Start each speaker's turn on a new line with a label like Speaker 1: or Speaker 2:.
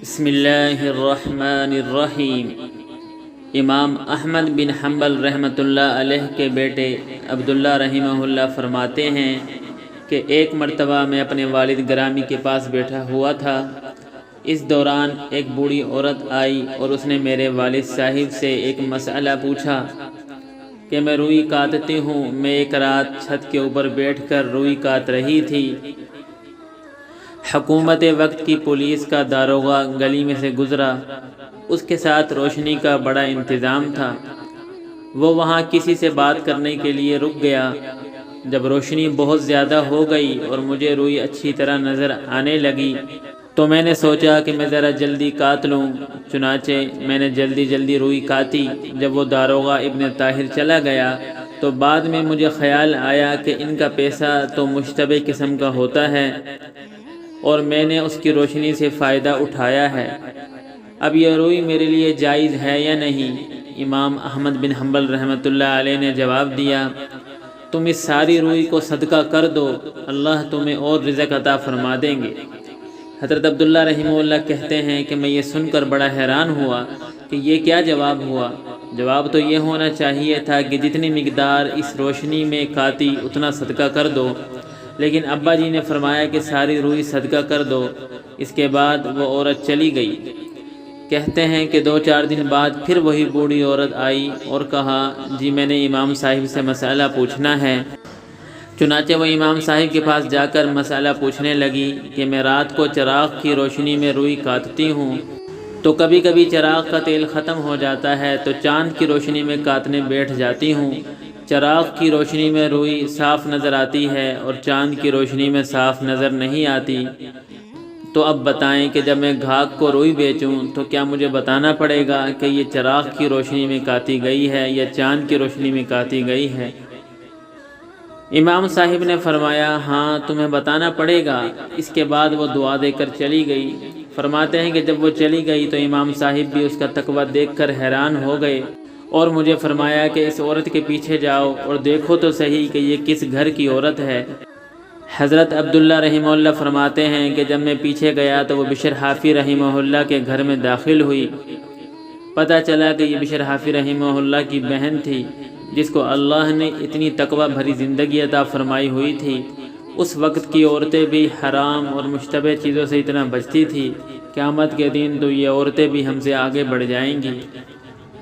Speaker 1: بسم اللہ الرحمن الرحیم۔ امام احمد بن حنبل رحمۃ اللہ علیہ کے بیٹے عبداللہ رحمہ اللہ فرماتے ہیں کہ ایک مرتبہ میں اپنے والد گرامی کے پاس بیٹھا ہوا تھا۔ اس دوران ایک بوڑھی عورت آئی اور اس نے میرے والد صاحب سے ایک مسئلہ پوچھا کہ میں روئی کاٹتی ہوں۔ میں ایک رات چھت کے اوپر بیٹھ کر روئی کاٹ رہی تھی۔ حکومت وقت کی پولیس کا داروغہ گلی میں سے گزرا۔ اس کے ساتھ روشنی کا بڑا انتظام تھا۔ وہ وہاں کسی سے بات کرنے کے لیے رک گیا۔ جب روشنی بہت زیادہ ہو گئی اور مجھے روئی اچھی طرح نظر آنے لگی تو میں نے سوچا کہ میں ذرا جلدی کاٹ لوں۔ چنانچہ میں نے جلدی روئی کاٹی۔ جب وہ داروغہ ابن طاہر چلا گیا تو بعد میں مجھے خیال آیا کہ ان کا پیسہ تو مشتبہ قسم کا ہوتا ہے اور میں نے اس کی روشنی سے فائدہ اٹھایا ہے۔ اب یہ روئی میرے لیے جائز ہے یا نہیں؟ امام احمد بن حنبل رحمۃ اللہ علیہ نے جواب دیا، تم اس ساری روئی کو صدقہ کر دو، اللہ تمہیں اور رزق عطا فرما دیں گے۔ حضرت عبداللہ رحمہ اللہ کہتے ہیں کہ میں یہ سن کر بڑا حیران ہوا کہ یہ کیا جواب ہوا۔ جواب تو یہ ہونا چاہیے تھا کہ جتنی مقدار اس روشنی میں کاٹی اتنا صدقہ کر دو، لیکن ابا جی نے فرمایا کہ ساری روئی صدقہ کر دو۔ اس کے بعد وہ عورت چلی گئی۔ کہتے ہیں کہ 2-4 دن بعد پھر وہی بوڑھی عورت آئی اور کہا، جی میں نے امام صاحب سے مسئلہ پوچھنا ہے۔ چنانچہ وہ امام صاحب کے پاس جا کر مسئلہ پوچھنے لگی کہ میں رات کو چراغ کی روشنی میں روئی کاٹتی ہوں تو کبھی کبھی چراغ کا تیل ختم ہو جاتا ہے تو چاند کی روشنی میں کاٹنے بیٹھ جاتی ہوں۔ چراغ کی روشنی میں روئی صاف نظر آتی ہے اور چاند کی روشنی میں صاف نظر نہیں آتی، تو اب بتائیں کہ جب میں گھاک کو روئی بیچوں تو کیا مجھے بتانا پڑے گا کہ یہ چراغ کی روشنی میں کاٹی گئی ہے یا چاند کی روشنی میں کاٹی گئی ہے؟ امام صاحب نے فرمایا، ہاں تمہیں بتانا پڑے گا۔ اس کے بعد وہ دعا دے کر چلی گئی۔ فرماتے ہیں کہ جب وہ چلی گئی تو امام صاحب بھی اس کا تقویٰ دیکھ کر حیران ہو گئے اور مجھے فرمایا کہ اس عورت کے پیچھے جاؤ اور دیکھو تو صحیح کہ یہ کس گھر کی عورت ہے۔ حضرت عبداللہ رحمہ اللہ فرماتے ہیں کہ جب میں پیچھے گیا تو وہ بشر حافی رحمہ اللہ کے گھر میں داخل ہوئی۔ پتہ چلا کہ یہ بشر حافی رحمہ اللہ کی بہن تھی جس کو اللہ نے اتنی تقویٰ بھری زندگی عطا فرمائی ہوئی تھی۔ اس وقت کی عورتیں بھی حرام اور مشتبہ چیزوں سے اتنا بچتی تھی، قیامت کے دن تو یہ عورتیں بھی ہم سے آگے بڑھ جائیں گی۔